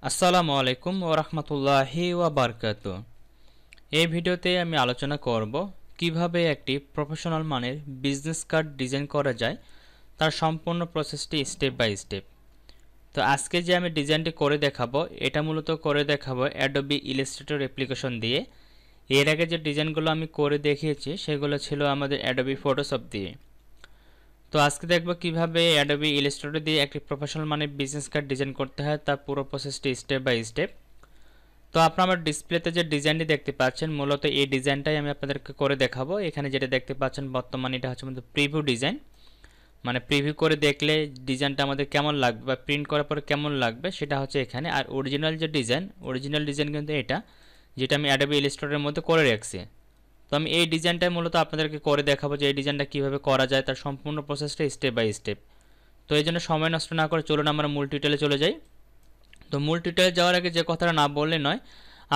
আসসালামু আলাইকুম ওয়া রাহমাতুল্লাহি ওয়া বারাকাতুহু। এই ভিডিওতে আমি আলোচনা করব কিভাবে একটি প্রফেশনাল মানের বিজনেস কার্ড ডিজাইন করা যায়, তার সম্পূর্ণ প্রসেসটি স্টেপ বাই স্টেপ। তো আজকে যে আমি ডিজাইনটি করে দেখাবো, এটা মূলত করে দেখাবো অ্যাডোবি ইলাস্ট্রেটর অ্যাপ্লিকেশন দিয়ে। এর আগে যে ডিজাইনগুলো আমি করে দেখিয়েছি সেগুলো ছিল আমাদের অ্যাডোবি ফটোশপ দিয়ে। তো আজকে দেখব কিভাবে অ্যাডোবি ইলাস্ট্রেটর দিয়ে একটি প্রফেশনাল মানের বিজনেস কার্ড ডিজাইন করতে হয়, তার পুরো প্রসেসটি স্টেপ বাই স্টেপ। তো আপনারা আমার ডিসপ্লেতে যে ডিজাইনটি দেখতে পাচ্ছেন, মূলত এই ডিজাইনটাই আমি আপনাদেরকে করে দেখাবো। এখানে যেটা দেখতে পাচ্ছেন বর্তমানে এটা হচ্ছে আমাদের প্রিভিউ ডিজাইন, মানে প্রিভিউ করে দেখলে ডিজাইনটা আমাদের কেমন লাগবে বা প্রিন্ট করার পরে কেমন লাগবে সেটা হচ্ছে এখানে। আর অরিজিনাল ডিজাইন কিন্তু এটা, যেটা আমি অ্যাডোবি ইলাস্ট্রেটরের মধ্যে করে রাখছি। তো আমি এই ডিজাইনটাই মূলত আপনাদেরকে করে দেখাবো যে এই ডিজাইনটা কীভাবে করা যায়, তার সম্পূর্ণ প্রসেসটা স্টেপ বাই স্টেপ। তো এই জন্য সময় নষ্ট না করে চলুন আমরা মূল টিউটোরিয়ালে চলে যাই। তো মূল টিউটোরিয়ালে যাওয়ার আগে যে কথাটা না বললে নয়,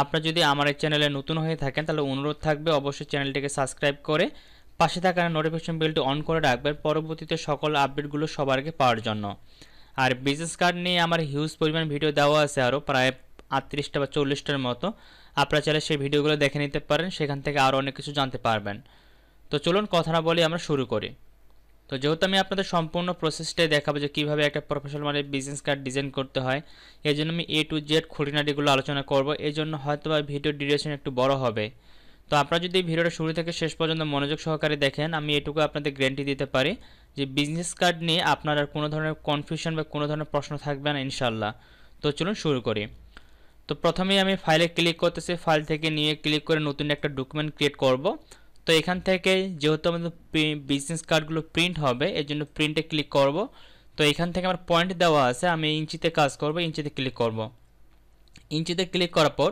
আপনারা যদি আমার এই চ্যানেলে নতুন হয়ে থাকেন তাহলে অনুরোধ থাকবে অবশ্যই চ্যানেলটিকে সাবস্ক্রাইব করে পাশে থাকা নোটিফিকেশন বেলটি অন করে রাখবেন পরবর্তীতে সকল আপডেটগুলো সবার আগে পাওয়ার জন্য। আর বিজনেস কার্ড নিয়ে আমার হিউজ পরিমাণ ভিডিও দেওয়া আছে, আরও প্রায় 38টা বা 40টার মতো। আপনারা চাইলে সেই ভিডিওগুলো দেখে নিতে পারেন, সেখান থেকে আরও অনেক কিছু জানতে পারবেন। তো চলুন কথা না বলি আমরা শুরু করি। তো যেহেতু আমি আপনাদের সম্পূর্ণ প্রসেসটাই দেখাবো যে কীভাবে একটা প্রফেশনাল মানে বিজনেস কার্ড ডিজাইন করতে হয়, এই জন্য আমি A to Z খুঁটিনাটিগুলো আলোচনা করব। এই জন্য হয়তো বা ভিডিও ডিউরেশন একটু বড় হবে। তো আপনারা যদি ভিডিওটা শুরু থেকে শেষ পর্যন্ত মনোযোগ সহকারে দেখেন, আমি এটুকু আপনাদের গ্যারান্টি দিতে পারি যে বিজনেস কার্ড নিয়ে আপনার আর কোনো ধরনের কনফিউশন বা কোনো ধরনের প্রশ্ন থাকবে না ইনশাল্লাহ। তো চলুন শুরু করি। তো প্রথমেই আমি ফাইলে ক্লিক করতেছি, ফাইল থেকে নিয়ে ক্লিক করে নতুন একটা ডকুমেন্ট ক্রিয়েট করব। তো এখান থেকে যেহেতু আমাদের বিজনেস কার্ডগুলো প্রিন্ট হবে, এই জন্য প্রিন্টে ক্লিক করব। তো এখান থেকে আমার পয়েন্ট দেওয়া আছে, আমি ইঞ্চিতে কাজ করব, ইঞ্চিতে ক্লিক করব। ইঞ্চিতে ক্লিক করার পর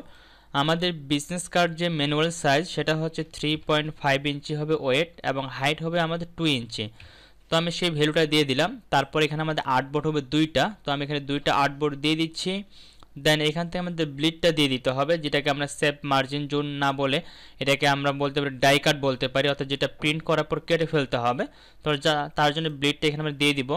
আমাদের বিজনেস কার্ড যে ম্যানুয়াল সাইজ সেটা হচ্ছে 3.5 ইঞ্চি হবে ওয়েট, এবং হাইট হবে আমাদের 2 ইঞ্চি। তো আমি সেই ভ্যালুটা দিয়ে দিলাম। তারপর এখানে আমাদের আর্টবোর্ড হবে 2টা, তো আমি এখানে 2টা আর্টবোর্ড দিয়ে দিচ্ছি। দেন এখান থেকে আমাদের ব্লিডটা দিয়ে দিতে হবে, যেটাকে আমরা সেপ মার্জিন জোন না বলে এটাকে আমরা বলতে পারি ডাই কাট বলতে পারি, অর্থাৎ যেটা প্রিন্ট করার পর কেটে ফেলতে হবে। তো তার জন্য ব্লিডটা এখানে আমরা দিয়ে দিব।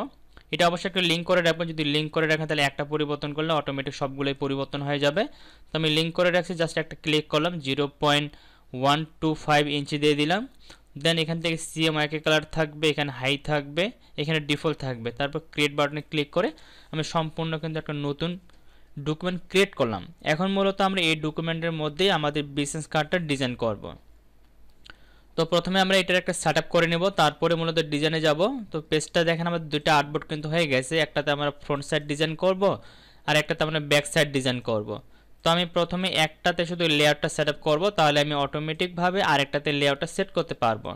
এটা অবশ্যই একটা লিঙ্ক করে রাখবো, যদি লিঙ্ক করে রাখেন তাহলে একটা পরিবর্তন করলে অটোমেটিক সবগুলোই পরিবর্তন হয়ে যাবে। তো আমি লিঙ্ক করে রাখছি, জাস্ট একটা ক্লিক করলাম, 0.125 ইঞ্চি দিয়ে দিলাম। দেন এখান থেকে CMYK কালার থাকবে, এখানে হাই থাকবে, এখানে ডিফল্ট থাকবে। তারপর ক্রিয়েট বাটনে ক্লিক করে আমি সম্পূর্ণ কিন্তু একটা নতুন ডকুমেন্ট ক্রিয়েট করলাম। এখন মূলত আমরা এই ডকুমেন্টের মধ্যেই আমাদের বিজনেস কার্ডটা ডিজাইন করব। তো প্রথমে আমরা এটার একটা সেটআপ করে নেব, তারপরে মূলত ডিজাইনে যাব। তো পেজটা দেখেন আমাদের দুইটা আর্টবোর্ড কিন্তু হয়ে গেছে, একটাতে আমরা ফ্রন্ট সাইড ডিজাইন করব আর একটাতে আমরা ব্যাক সাইড ডিজাইন করব। তো আমি প্রথমে একটাতে শুধু লেআউটটা সেটআপ করব, তাহলে আমি অটোমেটিকভাবে আরেকটাতে লেআউটটা সেট করতে পারবো।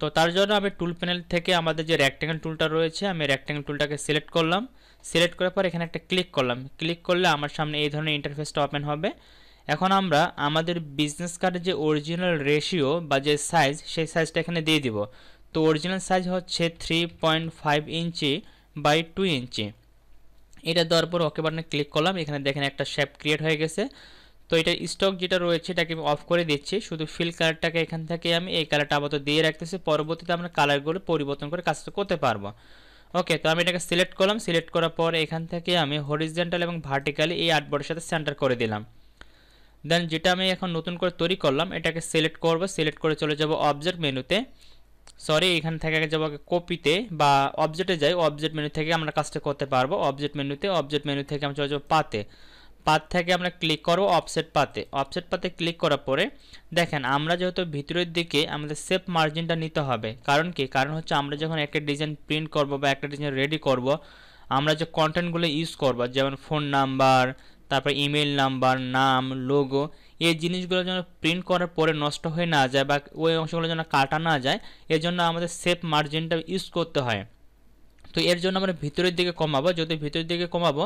তো তার জন্য আমি টুল প্যানেল থেকে আমাদের যে রেক্ট্যাঙ্গেল টুলটা রয়েছে, আমি রেক্ট্যাঙ্গেল টুলটাকে সিলেক্ট করলাম। সিলেক্ট করার পর এখানে একটা ক্লিক করলাম, ক্লিক করলে আমার সামনে এই ধরনের ইন্টারফেসটা ওপেন হবে। এখন আমরা আমাদের বিজনেস কার্ডের যে অরিজিনাল রেশিও বা যে সাইজ, সেই সাইজটা এখানে দিয়ে দিব। তো অরিজিনাল সাইজ হচ্ছে 3.5 ইঞ্চি বাই 2 ইঞ্চি। এটা দেওয়ার পর ওকে বাটনে ক্লিক করলাম, এখানে দেখেন একটা শেপ ক্রিয়েট হয়ে গেছে। তো এটা স্টক যেটা রয়েছে এটাকে আমি অফ করে দিচ্ছি, শুধু ফিল কালারটাকে এখান থেকে আমি এই কালারটা আপাতত দিয়ে রাখতেছি, পরবর্তীতে আমরা কালারগুলো পরিবর্তন করে কাজটা করতে পারবো। ওকে, তো আমি এটাকে সিলেক্ট করলাম, সিলেক্ট করার পর এখান থেকে আমি হরিজন্টাল এবং ভার্টিক্যালি এই আর্টবোর্ডের সাথে সেন্টার করে দিলাম। দেন যেটা আমি এখন নতুন করে তৈরি করলাম এটাকে সিলেক্ট করব, সিলেক্ট করে চলে যাব অবজেক্ট মেনুতে, এখান থেকে যাবো কপিতে বা অবজেক্টে যাই, অবজেক্ট মেনু থেকে আমরা কাজটা করতে পারবো। অবজেক্ট মেনু থেকে আমরা চলে যাবো পাতে, পাত থেকে আমরা ক্লিক করব অফসেট পাতে। অফসেট পাতে ক্লিক করার পরে দেখেন আমরা যেহেতু ভিতরের দিকে আমাদের সেপ মার্জিনটা নিতে হবে। কারণ কি? কারণ হচ্ছে আমরা যখন একটা ডিজাইন প্রিন্ট করব বা একটা ডিজাইন রেডি করব, আমরা যে কন্টেন্টগুলো ইউজ করব, যেমন ফোন নাম্বার, তারপর ইমেল নাম্বার, নাম, লোগো, এই জিনিসগুলো যেন প্রিন্ট করার পরে নষ্ট হয়ে না যায় বা ওই অংশগুলো যেন কাটা না যায়, এর জন্য আমাদের সেপ মার্জিনটা ইউজ করতে হয়। তো এর জন্য আমরা ভিতরের দিকে কমাবো, যদি ভিতরের দিকে কমাবো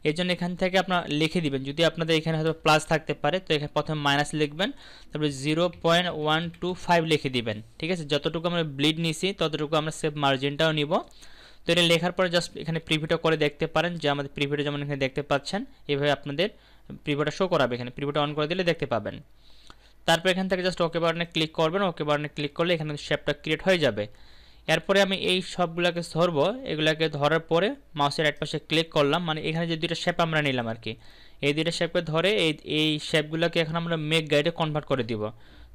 এর জন্য এখান থেকে আপনারা লিখে দিবেন, যদি আপনাদের এখানে হয়তো প্লাস থাকতে পারে তো এখানে প্রথমে মাইনাস লিখবেন, তারপরে 0.125 লিখে দিবেন। ঠিক আছে, যতটুকু আমরা ব্লিড নিছি ততটুকু আমরা সেভ মার্জিনটাও নিব। তো এটা লেখার পরে জাস্ট এখানে প্রিভিউটা করে দেখতে পারেন, যে আমাদের প্রিভিউটা যেমন এখানে দেখতে পাচ্ছেন এইভাবে আপনাদের প্রিভিউটা শো করাবে, এখানে প্রিভিউটা অন করে দিলে দেখতে পাবেন। তারপর এখান থেকে জাস্ট ওকে বাটনে ক্লিক করবেন, ওকে বাটনে ক্লিক করলে এখানে শেপটা ক্রিয়েট হয়ে যাবে। এরপরে আমি এই সবগুলোকে ধরবো, এগুলাকে ধরার পরে মাউসের রাইট পাশে ক্লিক করলাম, মানে এখানে যে দুইটা শেপ আমরা নিলাম আর কি, এই দুইটা শেপকে ধরে এই শেপগুলোকে এখন আমরা মেক গাইডে কনভার্ট করে দিব।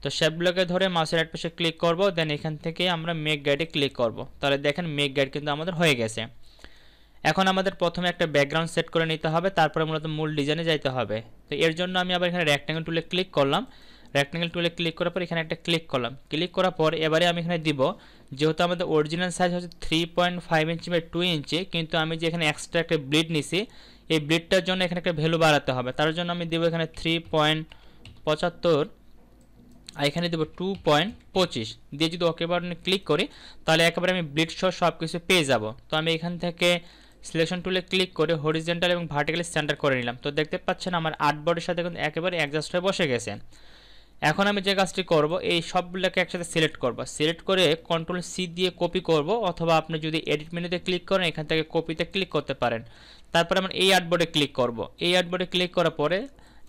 তো শেপগুলোকে ধরে মাউসের রাইট পাশে ক্লিক করব, দেন এখান থেকে আমরা মেক গাইডে ক্লিক করব। তাহলে দেখেন মেক গাইড কিন্তু আমাদের হয়ে গেছে। এখন আমাদের প্রথমে একটা ব্যাকগ্রাউন্ড সেট করে নিতে হবে, তারপরে মূলত মূল ডিজাইনে যাইতে হবে। তো এর জন্য আমি আবার এখানে রেক্ট্যাঙ্গেল টুলে ক্লিক করলাম, রেক্ট্যাঙ্গেল টুলে ক্লিক করার পর এখানে একটা ক্লিক করলাম। ক্লিক করার পর এবারে আমি এখানে দিব, যেহেতু আমাদের অরিজিনাল সাইজ হচ্ছে 3.5 ইঞ্চি বাই 2 ইঞ্চি, কিন্তু আমি যে এখানে এক্সট্রা একটা ব্লিড নিছি, এই ব্লিডটার জন্য এখানে একটা ভ্যালু বাড়াতে হবে। তার জন্য আমি দেবো এখানে 3.75 আর এখানে দেবো 2.25 দিয়ে যদি ওকে বাটনে ক্লিক করি তাহলে একেবারে আমি ব্লিড সহ সব কিছু পেয়ে যাব। তো আমি এখান থেকে সিলেকশন টুলে ক্লিক করে হরিজন্টাল এবং ভার্টিক্যালি সেন্টার করে নিলাম। তো দেখতে পাচ্ছেন আমার আর্টবোর্ডের সাথে কিন্তু একেবারে অ্যাডজাস্ট হয়ে বসে গেছে। এখন আমি যে কাজটি করব, এই সবগুলোকে একসাথে সিলেক্ট করব, সিলেক্ট করে কন্ট্রোল সি দিয়ে কপি করব, অথবা আপনি যদি এডিট মেনুতে ক্লিক করেন এখান থেকে কপিতে ক্লিক করতে পারেন। তারপরে আমরা এই আর্টবোর্ডে ক্লিক করব, এই আর্টবোর্ডে ক্লিক করার পরে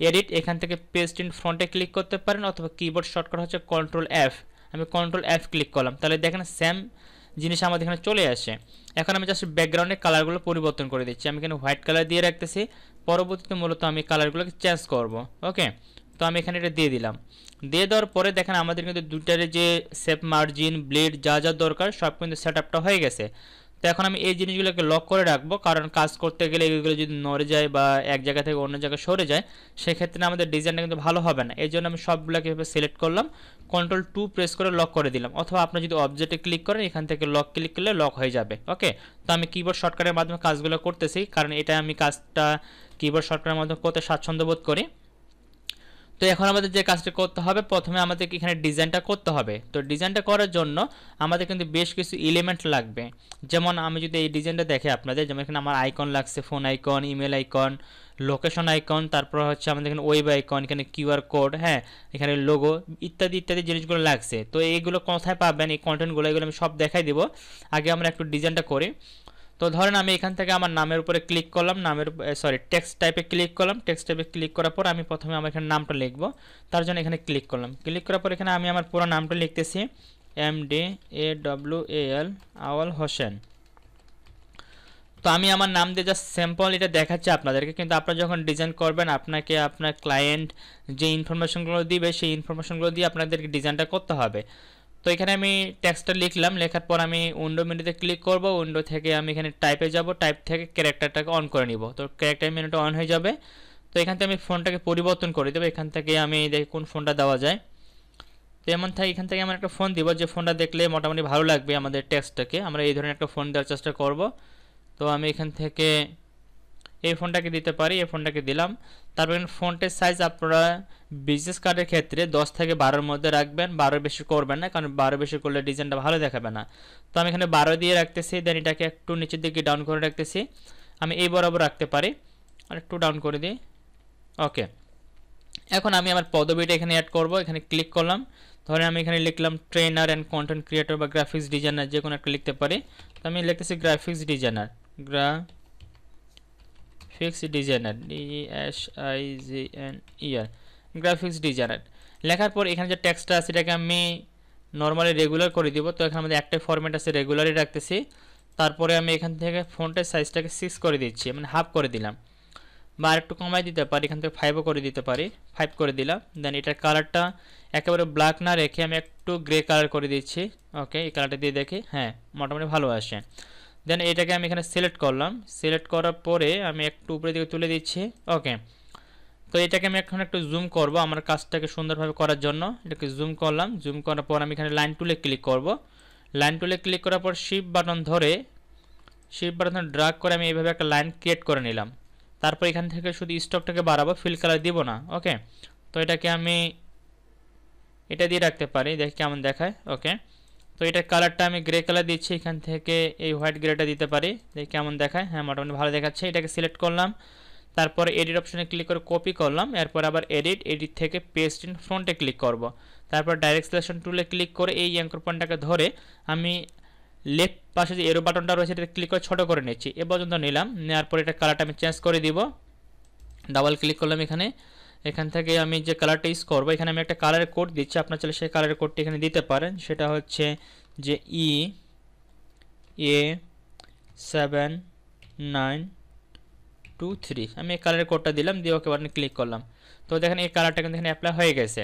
এডিট এখান থেকে পেস্ট ইন ফ্রন্টে ক্লিক করতে পারেন, অথবা কিবোর্ড শর্টকাট হচ্ছে কন্ট্রোল এফ। আমি কন্ট্রোল এফ ক্লিক করলাম, তাহলে দেখেন সেম জিনিস আমাদের এখানে চলে আসে। এখন আমি জাস্ট ব্যাকগ্রাউন্ডের কালারগুলো পরিবর্তন করে দিচ্ছি। আমি এখানে হোয়াইট কালার দিয়ে রাখতেছি, পরবর্তীতে মূলত আমি কালারগুলোকে চেঞ্জ করব। ওকে, তো আমি এখানে এটা দিয়ে দিলাম। দিয়ে দেওয়ার পরে দেখেন আমাদের কিন্তু দুটার যে শেপ, মার্জিন, ব্লেড যা যা দরকার সব কিন্তু সেট আপটা হয়ে গেছে। তো এখন আমি এই জিনিসগুলোকে লক করে রাখবো, কারণ কাজ করতে গেলে এগুলো যদি নড়ে যায় বা এক জায়গা থেকে অন্য জায়গায় সরে যায় সেক্ষেত্রে আমাদের ডিজাইনটা কিন্তু ভালো হবে না। এই জন্য আমি সবগুলোকে এভাবে সিলেক্ট করলাম, কন্ট্রোল 2 প্রেস করে লক করে দিলাম, অথবা আপনি যদি অবজেক্টে ক্লিক করেন এখান থেকে লক ক্লিক করলে লক হয়ে যাবে। ওকে, তো আমি কিবোর্ড শর্টকাটের মাধ্যমে কাজগুলো করতেছি, কারণ এটা আমি কাজটা কিবোর্ড শর্টকাটের মাধ্যমে করতে স্বাচ্ছন্দ্য বোধ করি। তো এখন আমাদের যে কাজটা করতে হবে, প্রথমে আমাদের এখানে ডিজাইনটা করতে হবে। তো ডিজাইনটা করার জন্য আমাদের কিন্তু বেশ কিছু এলিমেন্ট লাগবে। যেমন আমি যদি এই ডিজাইনটা দেখে আপনাদের, যেমন এখানে আমার আইকন লাগছে, phone icon, email icon, location icon, তারপর হচ্ছে আমাদের এখানে ওয়েব আইকন, এখানে কিউআর কোড, হ্যাঁ এখানে লোগো ইত্যাদি ইত্যাদি জিনিসগুলো লাগছে। তো এইগুলো কোথায় পাবেন এই কন্টেন্টগুলো, এগুলো আমি সব দেখাই দিব। আগে আমরা একটু ডিজাইনটা করি। তো ধরেন আমি এখান থেকে আমার নামের উপরে ক্লিক করলাম, টেক্সট টাইপে ক্লিক করলাম। টেক্সট টাইপে ক্লিক করার পর আমি প্রথমে আমার এখানে নামটা লিখব, তার জন্য এখানে ক্লিক করলাম। ক্লিক করার পর এখানে আমি আমার পুরো নামটা লিখতেছি, MDAWAL আওয়াল হোসেন। তো আমি আমার নাম দিয়ে জাস্ট স্যাম্পল এটা দেখাচ্ছি আপনাদেরকে, কিন্তু আপনারা যখন ডিজাইন করবেন আপনাকে আপনার ক্লায়েন্ট যে ইনফরমেশনগুলো দিবে সেই ইনফরমেশনগুলো দিয়ে আপনাদেরকে ডিজাইনটা করতে হবে। তো এখানে আমি টেক্সটটা লিখলাম, লেখার পর আমি উইন্ডো মেনুতে ক্লিক করব, উইন্ডো থেকে আমি এখানে টাইপে যাব, টাইপ থেকে ক্যারেক্টারটাকে অন করে নিব। তো ক্যারেক্টার মেনুটা অন হয়ে যাবে। তো এখান থেকে আমি ফোনটাকে পরিবর্তন করে দেবো, এখান থেকে আমি দেখি কোন ফোনটা দেওয়া যায়। তো এমন থাকে এখান থেকে আমরা একটা ফোন দিব, যে ফোনটা দেখলে মোটামুটি ভালো লাগবে আমাদের টেক্সটটাকে, আমরা এই ধরনের একটা ফোন দেওয়ার চেষ্টা করব। তো আমি এখান থেকে এই ফোনটাকে দিতে পারি, এই ফোনটাকে দিলাম। তারপর ফন্টের সাইজ আপনারা বিজনেস কার্ডের ক্ষেত্রে 10 থেকে 12-এর মধ্যে রাখবেন, 12 বেশি করবেন না, কারণ 12 বেশি করলে ডিজাইনটা ভালো দেখাবে না। তো আমি এখানে 12 দিয়ে রাখতেছি, দেন এটাকে একটু নিচের দিকে ডাউন করে রাখতেছি। আমি এই বরাবর রাখতে পারি, আর একটু ডাউন করে দিই। ওকে, এখন আমি আমার পদবিটা এখানে অ্যাড করব, এখানে ক্লিক করলাম। ধরেন আমি এখানে লিখলাম ট্রেনার অ্যান্ড কন্টেন্ট ক্রিয়েটর বা গ্রাফিক্স ডিজাইনার, যে কোনো একটা লিখতে পারি। তো আমি লিখতেছি graphics designer, graphics designer, DESIGNER, graphics designer. লেখার পর এখানে যে টেক্সটটা আছে এটাকে আমি নর্মালি রেগুলার করে দিব। তো এখানে আমাদের একটা ফরম্যাট আছে, রেগুলারই রাখতেছি। তারপরে আমি এখান থেকে ফন্টের সাইজটাকে 6 করে দিচ্ছি, মানে হাফ করে দিলাম, বা আরেকটু কমাই দিতে পারি, এখান থেকে 5ও করে দিতে পারি, 5 করে দিলাম। দেন এটার কালারটা একেবারে ব্ল্যাক না রেখে আমি একটু গ্রে কালার করে দিচ্ছি। ওকে, এই কালারটা দিয়ে দেখি, হ্যাঁ মোটামুটি ভালো আসে। দেন এটাকে আমি এখানে সিলেক্ট করলাম, সিলেক্ট করার পরে আমি একটু উপরের দিকে তুলে দিচ্ছি। ওকে, তো এটাকে আমি এখন একটু জুম করব আমার কাজটাকে সুন্দরভাবে করার জন্য। এটাকে জুম করলাম, জুম করার পর আমি এখানে লাইন টুলে ক্লিক করব। লাইন টুলে ক্লিক করার পর শিফট বাটন ড্র্যাগ করে আমি এইভাবে একটা লাইন ক্রিয়েট করে নিলাম। তারপর এখান থেকে শুধু স্টকটাকে বাড়াবো, ফিল কালার দিব না। ওকে, তো এটাকে আমি এটা দিয়ে রাখতে পারি, দেখি কেমন দেখায়। ওকে, তো এটার কালারটা আমি গ্রে কালার দিচ্ছি, এখান থেকে এই হোয়াইট গ্রেটা দিতে পারি, দেখি কেমন দেখায়। হ্যাঁ মোটামুটি ভালো দেখাচ্ছে। এটাকে সিলেক্ট করলাম, তারপর এডিট অপশনে ক্লিক করে কপি করলাম, এরপর আবার এডিট থেকে পেস্ট ইন ফ্রন্টে ক্লিক করব। তারপর ডাইরেক্ট সিলেকশন টুলে ক্লিক করে এই অ্যাঙ্কর পয়েন্টটাকে ধরে আমি লেফট পাশে যে এরো বাটনটা রয়েছে এটা ক্লিক করে ছোটো করে নিচ্ছি, এ পর্যন্ত নিলাম। নেওয়ার পর এটা কালারটা আমি চেঞ্জ করে দিব, ডাবল ক্লিক করলাম এখানে। এখান থেকে আমি যে কালারটা ইউজ করবো, এখানে আমি একটা কালারের কোড দিচ্ছি, আপনার চাইলে সেই কালারের কোডটি এখানে দিতে পারেন। সেটা হচ্ছে যে EA79 2 3 আমি এই কালারের কোডটা দিলাম, দিয়ে ওকে বাটনে ক্লিক করলাম। তো দেখেন এই কালারটা কিন্তু এখানে অ্যাপ্লাই হয়ে গেছে।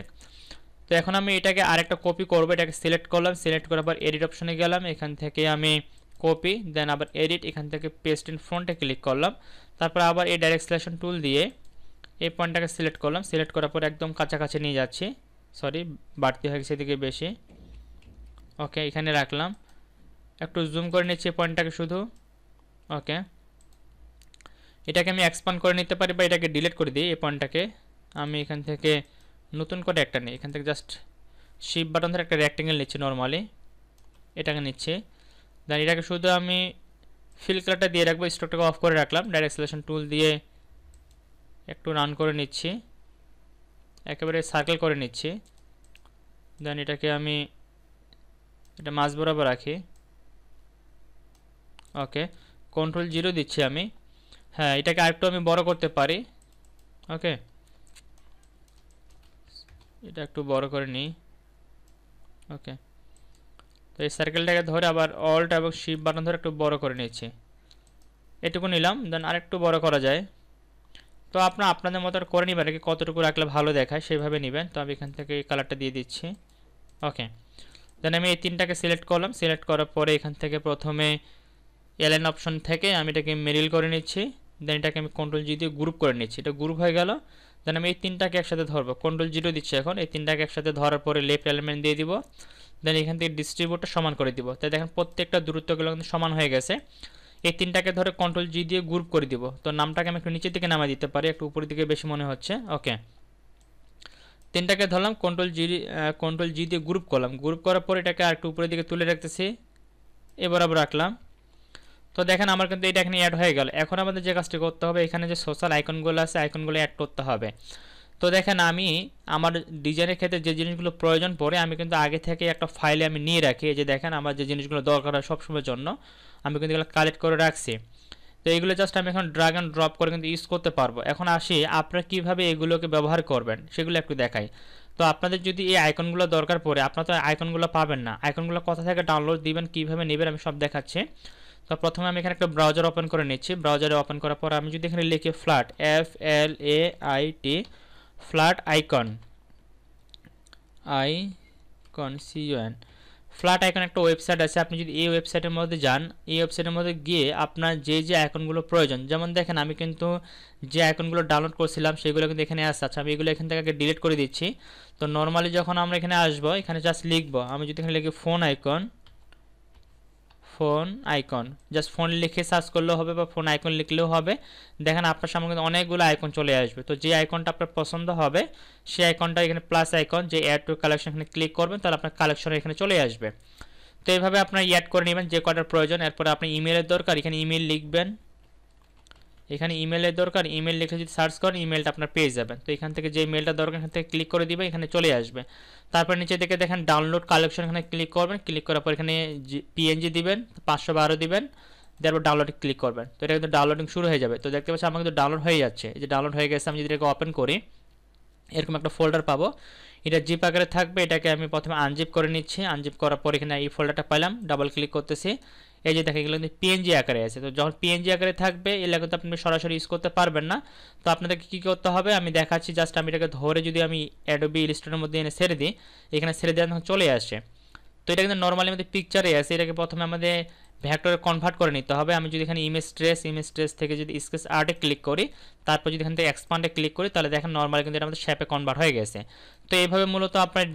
তো এখন আমি এটাকে আরেকটা কপি করব, এটাকে সিলেক্ট করলাম, সিলেক্ট করার পর এডিট অপশনে গেলাম, এখান থেকে আমি কপি, দেন আবার এডিট, এখান থেকে পেস্ট ইন ফ্রন্টে ক্লিক করলাম। তারপর আবার এই ডাইরেক্ট সিলেকশন টুল দিয়ে এই পয়েন্টটাকে সিলেক্ট করলাম, সিলেক্ট করার পর একদম কাছাকাছি নিয়ে যাচ্ছি, সরি বাড়তি হয়ে গেছে এদিকে বেশি। ওকে, এখানে রাখলাম, একটু জুম করে নিচ্ছি এই পয়েন্টটাকে শুধু। ওকে, এটাকে আমি এক্সপান্ড করে নিতে পারি বা এটাকে ডিলিট করে দিই। এই পয়েন্টটাকে আমি এখান থেকে নতুন করে একটা নিই, এখান থেকে জাস্ট শিফট বাটন ধরে একটা রেক্টেঙ্গেল নিচ্ছি নর্মালি, এটাকে নিচ্ছি। দেন এটাকে শুধু আমি ফিল কালারটা দিয়ে রাখবো, স্ট্রোকটাকে অফ করে রাখলাম, ডাইরেক্ট সিলেকশন টুল দিয়ে একটু রান করে নিচ্ছি, একেবারে সার্কেল করে নিচ্ছি। দেন এটাকে আমি এটা মাঝ বরাবর রাখি। ওকে, কন্ট্রোল 0 দিচ্ছি আমি। হ্যাঁ, এটাকে আরেকটু আমি বড় করতে পারি। ওকে, এটা একটু বড় করে নিই। ওকে, তো এই সার্কেলটাকে ধরে আবার অল্ট এবং শিফট বাটন ধরে একটু বড় করে নিচ্ছি, এটুকু নিলাম। দেন আরেকটু বড় করা যায়, তো আপনাদের মতো করে নেবেন, আর কি কতটুকু রাখলে ভালো দেখায় সেইভাবে নেবেন। তো আমি এখান থেকে এই কালারটা দিয়ে দিচ্ছি। ওকে, দেন আমি এই তিনটাকে সিলেক্ট করলাম, সিলেক্ট করার পরে এখান থেকে প্রথমে এলাইন অপশন থেকে আমি এটাকে মেরিল করে নিচ্ছি। দেন এটাকে আমি কন্ট্রোল জি দিয়ে গ্রুপ করে নিচ্ছি, এটা গ্রুপ হয়ে গেল। দেন আমি এই তিনটাকে একসাথে ধরবো, কন্ট্রোল 0 দিচ্ছি এখন। এই তিনটাকে একসাথে ধরার পরে লেফট এলিমেন্ট দিয়ে দিব, দেন এখান থেকে ডিস্ট্রিবিউটটা সমান করে দিব। তাই দেখেন প্রত্যেকটা দূরত্বগুলো কিন্তু সমান হয়ে গেছে। এই তিনটাকে ধরে কন্ট্রোল জি দিয়ে গ্রুপ করে দিব। তো নামটাকে আমি একটু নিচের দিকে নামিয়ে দিতে পারি, একটু উপরের দিকে বেশি মনে হচ্ছে। ওকে, তিনটাকে ধরলাম, কন্ট্রোল জি দিয়ে গ্রুপ করলাম, গ্রুপ করার পর এটাকে আর একটু উপরের দিকে তুলে রাখতেছি, এবার আবার রাখলাম। তো দেখেন আমার কিন্তু এটা এখানে অ্যাড হয়ে গেল। এখন আমাদের যে কাজটি করতে হবে, এখানে যে সোশ্যাল আইকনগুলো আছে আইকনগুলো অ্যাড করতে হবে। তো দেখেন আমি আমার ডিজাইনের ক্ষেত্রে যে জিনিসগুলো প্রয়োজন পড়ে আমি কিন্তু আগে থেকে একটা ফাইলে আমি নিয়ে রাখি। এই যে দেখেন আমার যে জিনিসগুলো দরকার হয় সবসময়ের জন্য আমি কিন্তু এগুলো কালেক্ট করে রাখছি। তো এগুলো জাস্ট আমি এখন ড্র্যাগ অ্যান্ড ড্রপ করে কিন্তু ইউজ করতে পারবো। এখন আসি আপনারা কীভাবে এগুলোকে ব্যবহার করবেন সেগুলো একটু দেখাই। তো আপনাদের যদি এই আইকনগুলো দরকার পড়ে, আপনারা তো আইকনগুলো পাবেন না, আইকনগুলো কোথা থেকে ডাউনলোড দিবেন, কীভাবে নেবেন আমি সব দেখাচ্ছি। তো প্রথমে আমি এখানে একটা ব্রাউজার ওপেন করে নিচ্ছি। ব্রাউজারে ওপেন করার পর আমি যদি এখানে লিখি flat, FLAIT, flat icon, CON, flat icon একটা ওয়েবসাইট আছে। আপনি যদি এই ওয়েবসাইটের মধ্যে যান, এই ওয়েবসাইটের মধ্যে গিয়ে আপনার যে আইকনগুলো প্রয়োজন, যেমন দেখেন আমি কিন্তু যে আইকনগুলো ডাউনলোড করছিলাম সেগুলো কিন্তু এখানে আসছে। আচ্ছা, আমি এগুলো এখান থেকে আগে ডিলিট করে দিচ্ছি। তো নর্মালি যখন আমরা এখানে আসবো, এখানে জাস্ট লিখবো, আমি যদি এখানে লিখি ফোন আইকন, জাস্ট ফোন লিখে সার্চ করলেও হবে বা ফোন আইকন লিখলেও হবে। দেখেন আপনার সামনে কিন্তু অনেকগুলো আইকন চলে আসবে। তো যে আইকনটা আপনার পছন্দ হবে সেই আইকনটা এখানে প্লাস আইকন, যে অ্যাড টু কালেকশন এখানে ক্লিক করবেন, তাহলে আপনার কালেকশন এখানে চলে আসবে। তো এইভাবে আপনার অ্যাড করে নেবেন যে কটার প্রয়োজন। এরপরে আপনি ইমেলের দরকার, এখানে ইমেল লিখবেন, এখানে ইমেলের দরকার, ইমেল লিখে যদি সার্চ করেন ইমেলটা আপনার পেয়ে যাবেন। তো এখান থেকে যে মেলটা দরকার এখান থেকে ক্লিক করে দিবেন, এখানে চলে আসবে। তারপর নিচে থেকে দেখেন ডাউনলোড কালেকশন, এখানে ক্লিক করবেন, ক্লিক করার পর এখানে PNG দিবেন, 512 দিবেন, তারপর ডাউনলোডে ক্লিক করবেন। তো এটা কিন্তু ডাউনলোডিং শুরু হয়ে যাবে। তো দেখতে পাচ্ছি আমার কিন্তু ডাউনলোড হয়ে যাচ্ছে, এই যে ডাউনলোড হয়ে গেছে। আমি যদি এটাকে ওপেন করি এরকম একটা ফোল্ডার পাবো, এটা জিপ আকারে থাকবে। এটাকে আমি প্রথমে আনজিপ করে নিচ্ছি, আনজিপ করার পর এখানে এই ফোল্ডারটা পাইলাম, ডাবল ক্লিক করতেছি, এই যে দেখা গেল কিন্তু PNG আকারে আছে। তো যখন PNG আকারে থাকবে এগুলো কিন্তু আপনি সরাসরি ইউজ করতে পারবেন না। তো আপনাদেরকে কী করতে হবে আমি দেখাচ্ছি। জাস্ট আমি এটাকে ধরে যদি আমি অ্যাডোবি ইলাস্ট্রেটরের মধ্যে এনে ছেড়ে দিই, এখানে ছেড়ে দেওয়া তখন চলে আসে। তো এটা কিন্তু নর্মালি আমাদের পিকচারে আছে, এটাকে প্রথমে আমাদের ভেক্টরে কনভার্ট করে নিতে হবে। আমি যদি এখানে ইমেজ ট্রেস থেকে যদি স্কেচ আর্টে ক্লিক করি, তারপর যদি এখান থেকে এক্সপান্ডে ক্লিক করি, তাহলে দেখেন নর্মালি কিন্তু এটা আমাদের শেপে কনভার্ট হয়ে গেছে। তো এইভাবে মূলত আপনার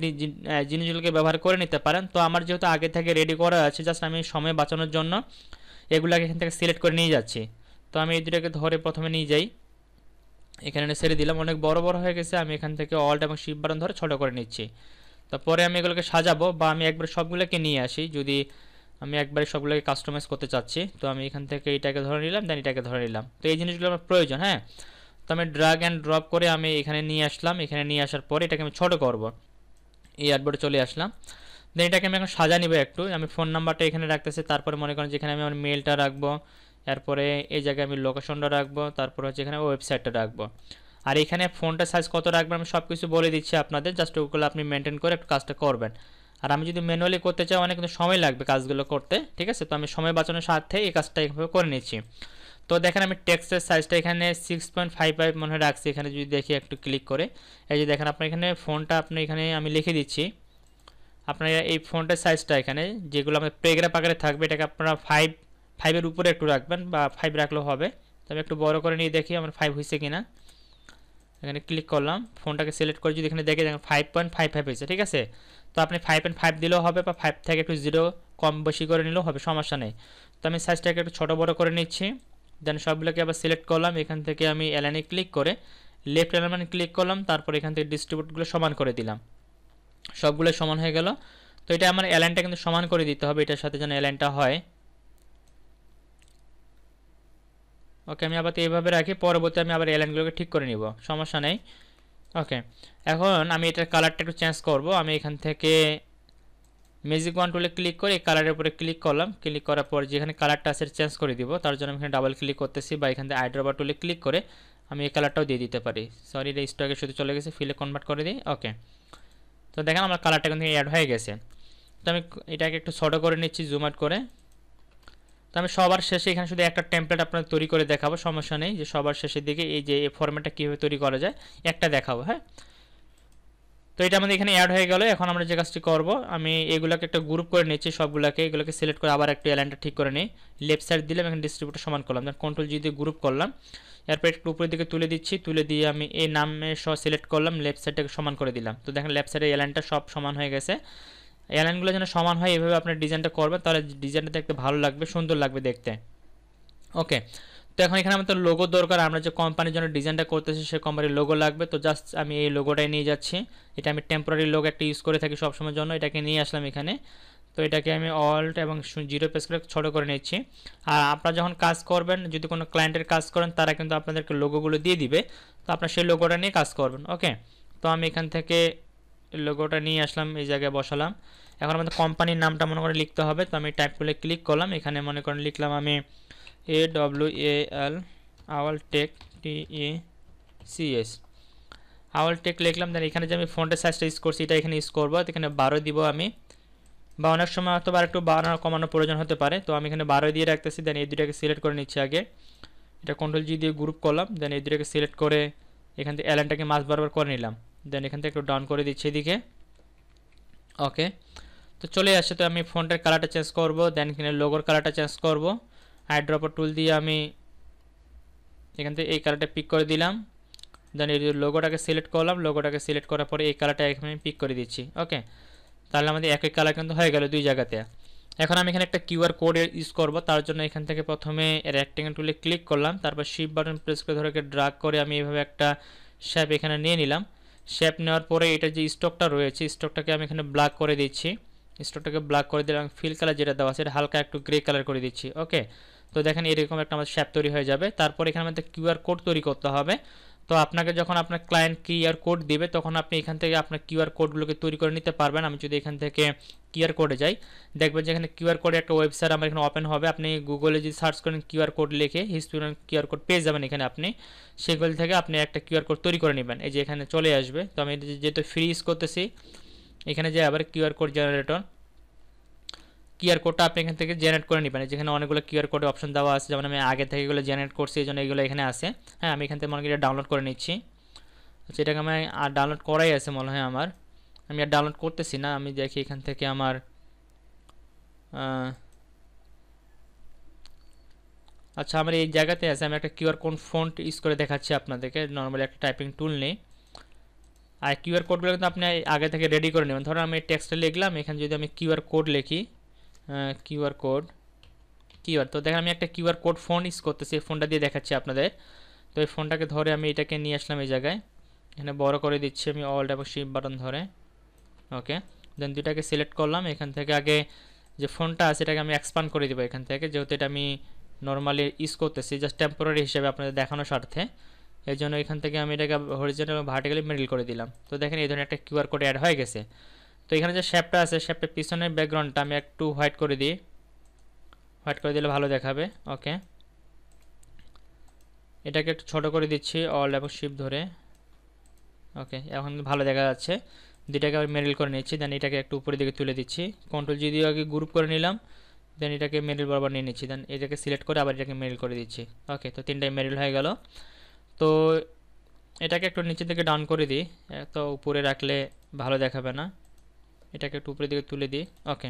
জিনিসগুলোকে ব্যবহার করে নিতে পারেন। তো আমার যেহেতু আগে থেকে রেডি করা আছে, জাস্ট আমি সময় বাঁচানোর জন্য এগুলোকে এখান থেকে সিলেক্ট করে নিয়ে যাচ্ছি। তো আমি এই দুটাকে ধরে প্রথমে নিয়ে যাই, এখানে ছেড়ে দিলাম, অনেক বড় হয়ে গেছে। আমি এখান থেকে অল্ট এবং শিফট বাটন ধরে ছোটো করে নিচ্ছি। তারপরে আমি এগুলোকে সাজাবো, বা আমি একবারে সবগুলোকে নিয়ে আসি যদি আমি একবারে সবগুলোকে কাস্টমাইজ করতে চাচ্ছি। তো আমি এখান থেকে এটাকে ধরে নিলাম, দেন এটাকে ধরে নিলাম। তো এই জিনিসগুলো আমার প্রয়োজন। হ্যাঁ, তো আমি ড্র্যাগ অ্যান্ড ড্রপ করে আমি এখানে নিয়ে আসলাম। এখানে নিয়ে আসার পরে এটাকে আমি ছোটো করব, এই অ্যাডবোর্ডে চলে আসলাম। দেন এটাকে আমি এখন সাজা নিব একটু। আমি ফোন নাম্বারটা এখানে রাখতেছি, তারপরে মনে করেন যেখানে আমি আমার মেলটা রাখবো, এরপরে এই জায়গায় আমি লোকেশনটা রাখবো, তারপরে হচ্ছে এখানে ওয়েবসাইটটা রাখবো। আর এখানে ফোনটা সাইজ কত রাখবেন আমি সব কিছু বলে দিচ্ছি আপনাদের, জাস্ট ওগুলো আপনি মেনটেন করে একটু কাজটা করবেন। আর আমি যদি ম্যানুয়ালি করতে চাই অনেক কিন্তু সময় লাগবে কাজগুলো করতে, ঠিক আছে। তো আমি সময় বাঁচানোর স্বার্থে এই কাজটা এইভাবে করে নিচ্ছি। তো দেখেন আমি টেক্সটের সাইজটা এখানে 6.55 মনে হয় রাখছি। এখানে যদি দেখি একটু ক্লিক করে, এই যে দেখেন আপনার এখানে ফন্টটা আপনি এখানে আমি লিখে দিচ্ছি। আপনার এই ফন্টের সাইজটা এখানে যেগুলো আমাদের প্যারাগ্রাফ আকারে থাকবে এটাকে আপনারা 5 এর উপরে একটু রাখবেন, বা 5 রাখলেও হবে। তো আমি একটু বড় করে নিয়ে দেখি আমার 5 হয়েছে কিনা। এখানে ক্লিক করলাম, ফোনটাকে সিলেক্ট করে যদি এখানে দেখে দেখেন 5.55 হয়েছে, ঠিক আছে। তো আপনি 5.5 দিলেও হবে, বা 5 থেকে একটু 0 কম বেশি করে নিলেও হবে, সমস্যা নেই। তো আমি সাইজটাকে একটু ছোটো বড় করে নিচ্ছি। দেন সবগুলোকে আবার সিলেক্ট করলাম, এখান থেকে আমি অ্যালাইনে ক্লিক করে লেফট অ্যালাইনমেন্ট ক্লিক করলাম, তারপর এখান থেকে ডিস্ট্রিবিউটগুলো সমান করে দিলাম। সবগুলো সমান হয়ে গেল। তো এটা আমার অ্যালাইনটা কিন্তু সমান করে দিতে হবে, এটার সাথে যেন অ্যালাইনটা হয়। ওকে, আমি আবার এইভাবে রাখি, পরবর্তী আমি আবার অ্যালাইনগুলোকে ঠিক করে নিব, সমস্যা নেই। ওকে, এখন আমি এটার কালারটা একটু চেঞ্জ করব। আমি এখান থেকে ম্যাজিক ওয়ান টুলে ক্লিক করে এই কালারের উপরে ক্লিক করলাম। ক্লিক করার পর যেখানে কালারটা আছে চেঞ্জ করে দিব, তার জন্য আমি এখানে ডাবল ক্লিক করতেছি, বা এখান থেকে আইড্রপার টুলে ক্লিক করে আমি এই কালারটাও দিয়ে দিতে পারি। সরি, এটা স্টকে শুধু চলে গেছে, ফিলে কনভার্ট করে দিই। ওকে, তো দেখেন আমার কালারটা কিন্তু অ্যাড হয়ে গেছে। তো আমি এটাকে একটু ছোটো করে নিচ্ছি, জুম আউট করে। তো আমি সবার শেষে এখানে শুধু একটা টেমপ্লেট আপনার তৈরি করে দেখাবো, সমস্যা নেই, যে সবার শেষের দিকে এই যে এই ফরম্যাটটা কীভাবে তৈরি করা যায় একটা দেখাবো। হ্যাঁ, তো এটা আমাদের এখানে অ্যাড হয়ে গেল। এখন আমরা যে কাজটি করব, আমি এগুলোকে একটা গ্রুপ করে নিচ্ছি, সবগুলোকে এগুলোকে সিলেক্ট করে আবার একটু অ্যালাইনটা ঠিক করে নিই। লেফট সাইড দিলাম, এখানে ডিস্ট্রিবিউটর সমান করলাম, দেন কন্ট্রোল জি দিয়ে গ্রুপ করলাম। এরপর একটু উপরের দিকে তুলে দিচ্ছি, তুলে দিয়ে আমি এই নামে সহ সিলেক্ট করলাম, লেফট সাইডটাকে সমান করে দিলাম। তো দেখেন লেফট সাইডের অ্যালাইনটা সব সমান হয়ে গেছে। অ্যালাইনগুলো যেন সমান হয় এভাবে আপনার ডিজাইনটা করবেন, তাহলে ডিজাইনটা দেখতে ভালো লাগবে, সুন্দর লাগবে দেখতে। ওকে, তো এখন এখানে আমাদের লোগো দরকার, আমরা যে কোম্পানির জন্য ডিজাইনটা করতেছি সে কোম্পানির লোগো লাগবে। তো জাস্ট আমি এই লোগোটাই নিয়ে যাচ্ছি, এটা আমি টেম্পোরারি লোগো একটা ইউজ করে থাকি সবসময়ের জন্য, এটাকে নিয়ে আসলাম এখানে। তো এটাকে আমি অল্ট এবং 0 প্রেস করে ছোটো করে নিচ্ছি। আর আপনারা যখন কাজ করবেন, যদি কোনো ক্লায়েন্টের কাজ করেন, তারা কিন্তু আপনাদেরকে লোগোগুলো দিয়ে দিবে, তো আপনার সেই লোগোটা নিয়ে কাজ করবেন। ওকে, তো আমি এখান থেকে লোগোটা নিয়ে আসলাম, এই জায়গায় বসালাম। এখন আমাদের কোম্পানির নামটা মনে করে লিখতে হবে, তো আমি টাইপ করে ক্লিক করলাম, এখানে মনে করেন লিখলাম আমি AWAL আওয়ালটেক TECS আওয়ালটেক লিখলাম। দেন এখানে যে আমি ফন্টের সাইজটা ইউজ করছি এটা এখানে ইউজ করবো, এখানে 12 দিব আমি, বা অনেক সময় হয়তো আর একটু বাড়ানো কমানোর প্রয়োজন হতে পারে। তো আমি এখানে 12 দিয়ে রাখতেছি। দেন এই দুটাকে সিলেক্ট করে নিচ্ছি আগে, এটা কন্ট্রোল জি দিয়ে গ্রুপ করলাম। দেন এই দুটাকে সিলেক্ট করে এখান থেকে অ্যালাইনটাকে মাঝ বরাবর করে নিলাম। দেন এখান থেকে একটু ডাউন করে দিচ্ছি এদিকে। ওকে, তো চলে আসছে। তো আমি ফন্টের কালারটা চেঞ্জ করব, দেন এখানে লোগোর কালারটা চেঞ্জ করব। আইড্রপার টুল দিয়ে আমি এখান থেকে এই কালারটা পিক করে দিলাম। দেন এই লোগোটাকে সিলেক্ট করলাম, লোগোটাকে সিলেক্ট করার পরে এই কালারটা এখানে পিক করে দিচ্ছি। ওকে, তাহলে আমাদের একই কালার কিন্তু হয়ে গেল দুই জায়গাতে। এখন আমি এখানে একটা কিউআর কোড ইউজ করব, তার জন্য এখান থেকে প্রথমে রেক্টেঙ্গেল টুলে ক্লিক করলাম, তারপর শিফট বাটন প্রেস করে ধরে ড্রাগ করে আমি এইভাবে একটা শেপ এখানে নিয়ে নিলাম। শেপ নেওয়ার পরে এটা যে স্টকটা রয়েছে স্টকটাকে আমি এখানে ব্ল্যাক করে দিচ্ছি। স্টকটাকে ব্ল্যাক করে দিলাম, ফিল কালার যেটা দেওয়া আছে এটা হালকা একটু গ্রে কালার করে দিচ্ছি। ওকে, তো দেখেন এরকম একটা আমাদের শেপ তৈরি হয়ে যাবে। তারপর এখানে আমাদের কিউআর কোড তৈরি করতে হবে। তো আপনাকে যখন আপনার ক্লায়েন্ট কিউআর কোড দিবে তখন আপনি এখান থেকে আপনার কিউআর কোডগুলোকে তৈরি করে নিতে পারবেন। আমি যদি এখান থেকে কিউআর কোডে যাই, দেখবেন যে এখানে কিউআর কোডে একটা ওয়েবসাইট আমার এখানে ওপেন হবে। আপনি গুগলে যদি সার্চ করেন কিউআর কোড লিখে হিস্ট্রি কিউআর কোড পেয়ে যাবেন। এখানে আপনি সেগুলো থেকে আপনি একটা কিউআর কোড তৈরি করে নেবেন, এই যে এখানে চলে আসবে। তো আমি যেহেতু ফ্রি ইউজ করতেছি, এখানে যে আবার কিউআর কোড জেনারেটর, কিউআর কোডটা আপনি এখান থেকে জেনারেট করে নেবেন। যেখানে অনেকগুলো কিউআর কোডের অপশন দেওয়া আছে, যেমন আমি আগে থেকে এগুলো জেনারেট করছি, এই জন্য এগুলো এখানে আছে। হ্যাঁ, আমি এখান থেকে মনে করি ডাউনলোড করে নিচ্ছি। আচ্ছা, এটাকে আমি আর ডাউনলোড করাই আছে মনে হয় আমার, আমি আর ডাউনলোড করতেছি না। আমি দেখি এখান থেকে আমার আচ্ছা আমার এই জায়গাতে আছে। আমি একটা কিউআর কোড ফন্ট ইউজ করে দেখাচ্ছি আপনাদেরকে। নর্মালি একটা টাইপিং টুল নেই, আর কিউআর কোডগুলো কিন্তু আপনি আগে থেকে রেডি করে নেবেন। ধরুন আমি টেক্সটে লিখলাম, এখানে যদি আমি কিউআর কোড লিখি, কিউআর কোড তো দেখেন আমি একটা কিউআর কোড ফোন ইউজ করতেছি, এই ফোনটা দিয়ে দেখাচ্ছি আপনাদের। তো এই ফোনটাকে ধরে আমি এটাকে নিয়ে আসলাম এই জায়গায়, এখানে বড় করে দিচ্ছি আমি অল্ট এবং শিফট বাটন ধরে। ওকে, দেন দুটাকে সিলেক্ট করলাম। এখান থেকে আগে যে ফোনটা আছে এটাকে আমি এক্সপান্ড করে দেবো এখান থেকে, যেহেতু এটা আমি নর্মালি ইউজ করতেছি জাস্ট টেম্পোরারি হিসেবে আপনাদের দেখানোর স্বার্থে। এই জন্য এখান থেকে আমি এটাকে হরিজন্টাল এবং ভার্টিক্যালি মিডল করে দিলাম। তো দেখেন এই ধরনের একটা কিউআর কোড অ্যাড হয়ে গেছে। তো এখানে যে শেপটা আছে, শেপটার পিছনের ব্যাকগ্রাউন্ডটা আমি একটু হোয়াইট করে দিই, হোয়াইট করে দিলে ভালো দেখাবে। ওকে, এটাকে একটু ছোটো করে দিচ্ছি অল্ট এবং শিফট ধরে। ওকে, এখন ভালো দেখা যাচ্ছে। দুইটাকে আবার মিডল করে নিচ্ছি, দেন এটাকে একটু উপরের দিকে তুলে দিচ্ছি, কন্ট্রোল জি দিয়ে আগে গ্রুপ করে নিলাম, দেন এটাকে মেরিল বরাবর নিয়ে নিচ্ছি, দেন এটাকে সিলেক্ট করে আবার এটাকে মেরিল করে দিচ্ছি। ওকে, তো তিনটাই মেরিল হয়ে গেল। তো এটাকে একটু নিচের দিকে ডাউন করে দিই, তো উপরে রাখলে ভালো দেখাবে না, এটাকে একটু উপরের দিকে তুলে দিই। ওকে,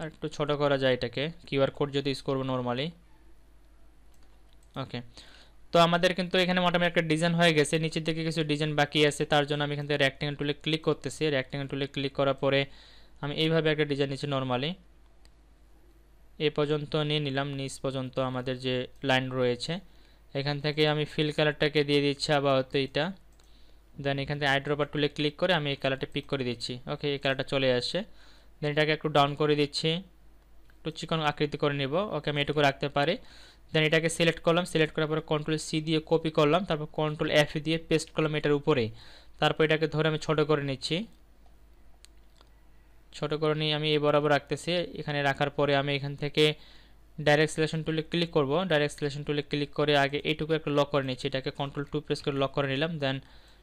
আর একটু ছোটো করা যায় এটাকে, কিউআর কোড যদি ইউজ করবো নর্মালি। ওকে, তো আমাদের কিন্তু এখানে মোটামুটি একটা ডিজাইন হয়ে গেছে, নিচের দিকে কিছু ডিজাইন বাকি আছে, তার জন্য আমি এখান থেকে রেক্ট্যাঙ্গেল টুলে ক্লিক করতেছি। রেক্ট্যাঙ্গেল টুলে ক্লিক করার পরে আমি এইভাবে একটা ডিজাইন নিচ্ছি নর্মালি, এই পর্যন্ত নিয়ে নিলাম, নিচ পর্যন্ত আমাদের যে লাইন রয়েছে। এখান থেকে আমি ফিল কালারটাকে দিয়ে দিচ্ছি আপাতত এইটা, দেন এখান থেকে আইড্রপার টুলে ক্লিক করে আমি এই কালারটা পিক করে দিচ্ছি। ওকে, এই কালারটা চলে আসছে। দেন এটাকে একটু ডাউন করে দিচ্ছি, একটু চিকন আকৃতি করে নেব। ওকে, আমি এটুকু রাখতে পারি। দেন এটাকে সিলেক্ট করলাম, সিলেক্ট করার পরে কন্ট্রোল সি দিয়ে কপি করলাম, তারপর কন্ট্রোল এফ দিয়ে পেস্ট করলাম এটার উপরে। তারপর এটাকে ধরে আমি ছোটো করে নিচ্ছি, ছোটো করে নিয়ে আমি এই বরাবর রাখতেছি। এখানে রাখার পরে আমি এখান থেকে ডাইরেক্ট সিলেকশন টুলে ক্লিক করব। ডাইরেক্ট সিলেকশন টুলে ক্লিক করে আগে এইটুকু একটা লক করে নিচ্ছি, এটাকে কন্ট্রোল টু প্রেস করে লক করে নিলাম। দেন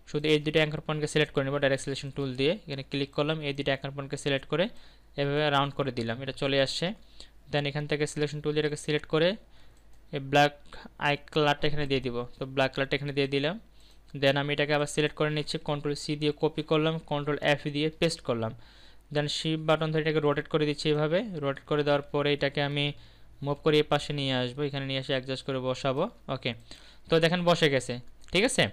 শুধু এই দুটো অ্যাঙ্কার পয়েন্টকে সিলেক্ট করে নেব ডাইরেক্ট সিলেকশন টুল দিয়ে, এখানে ক্লিক করলাম, এই দুটো অ্যাঙ্কার পয়েন্টকে সিলেক্ট করে এভাবে রাউন্ড করে দিলাম, এটা চলে আসছে। দেন এখান থেকে সিলেকশন টুল দিয়ে এটাকে সিলেক্ট করে এই ব্ল্যাক আই কালারটা এখানে দিয়ে দিব, তো ব্ল্যাক কালারটা এখানে দিয়ে দিলাম। দেন আমি এটাকে আবার সিলেক্ট করে নিচ্ছি, কন্ট্রোল সি দিয়ে কপি করলাম, কন্ট্রোল এফ দিয়ে পেস্ট করলাম। দেন শিফট বাটন ধরে এটাকে রোটেট করে দিচ্ছি, এভাবে রোটেট করে দেওয়ার পরে এটাকে আমি মুভ করে এই পাশে নিয়ে আসবো, এখানে নিয়ে এসে অ্যাডজাস্ট করে বসাবো। ওকে, তো দেখেন বসে গেছে, ঠিক আছে।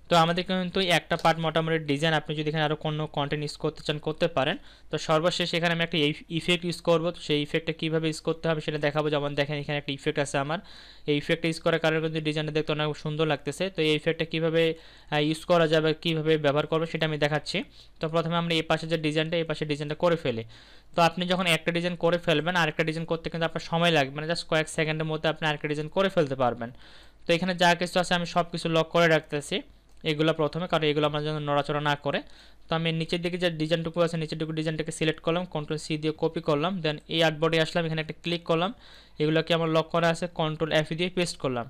তো আমাদের কিন্তু একটা পার্ট মোটামুটি ডিজাইন, আপনি যদি এখানে আরও কোনো কন্টেন্ট ইউজ করতে চান করতে পারেন। তো সর্বশেষ এখানে আমি একটা ইফেক্ট ইউজ করবো, তো সেই ইফেক্টটা কীভাবে ইউজ করতে হবে সেটা দেখাবো। যেমন দেখেন এখানে একটা ইফেক্ট আছে আমার, এই ইফেক্টটা ইউজ করার কারণে কিন্তু ডিজাইনটা দেখতে অনেক সুন্দর লাগতেছে। তো এই ইফেক্টটা কীভাবে ইউজ করা যাবে, কীভাবে ব্যবহার করবো সেটা আমি দেখাচ্ছি। তো প্রথমে আমরা এই পাশে যে ডিজাইনটা, এই পাশে ডিজাইনটা করে ফেলি। তো আপনি যখন একটা ডিজাইন করে ফেলবেন, আরেকটা ডিজাইন করতে কিন্তু আপনার সময় লাগবে, মানে জাস্ট কয়েক সেকেন্ডের মধ্যে আপনি আরেকটা ডিজাইন করে ফেলতে পারবেন। তো এখানে যা কিছু আছে আমি সব কিছু লক করে রাখতেছি এগুলো প্রথমে, কারণ এগুলো আমরা যেন নড়াচড়া না করে। তো আমি নিচের দিকে যে ডিজাইনটুকু আছে, নিচের দিকে ডিজাইনটাকে সিলেক্ট করলাম, কন্ট্রোল সি দিয়ে কপি করলাম। দেন এই আর্টবোর্ডে আসলাম, এখানে একটা ক্লিক করলাম, এগুলোকে আমার লক করা আছে, কন্ট্রোল এফ দিয়ে পেস্ট করলাম।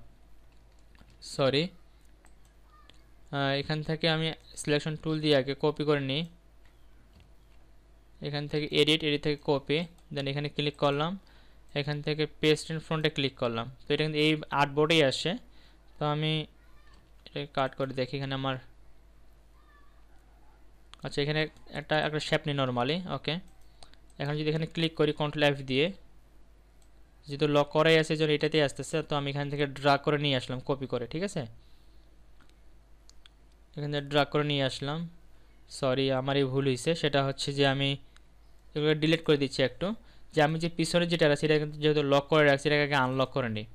সরি, এখান থেকে আমি সিলেকশন টুল দিয়ে আগে কপি করে নিই, এখান থেকে এডিট থেকে কপি, দেন এখানে ক্লিক করলাম, এখান থেকে পেস্ট ইন ফ্রন্টে ক্লিক করলাম। তো এটা কিন্তু এই আর্টবোর্ডেই আসে। তো আমি এটা কাট করে দেখি, এখানে আমার আচ্ছা এখানে একটা শেপ নিই নর্মালি। ওকে, এখন যদি এখানে ক্লিক করি কন্ট্রোল এফ দিয়ে, যেহেতু লক করাই আছে যেন এটাতেই আসতেছে, তো আমি এখান থেকে ড্রাগ করে নিয়ে আসলাম কপি করে, ঠিক আছে। এখান থেকে ড্রাগ করে নিয়ে আসলাম। সরি, আমার এই ভুল হয়েছে, সেটা হচ্ছে যে আমি এগুলো ডিলিট করে দিচ্ছি একটু, যে আমি যে পিছনে যেটা আছে সেটা কিন্তু যেহেতু লক করে রাখছি, এটাকে আগে আনলক করে নিই।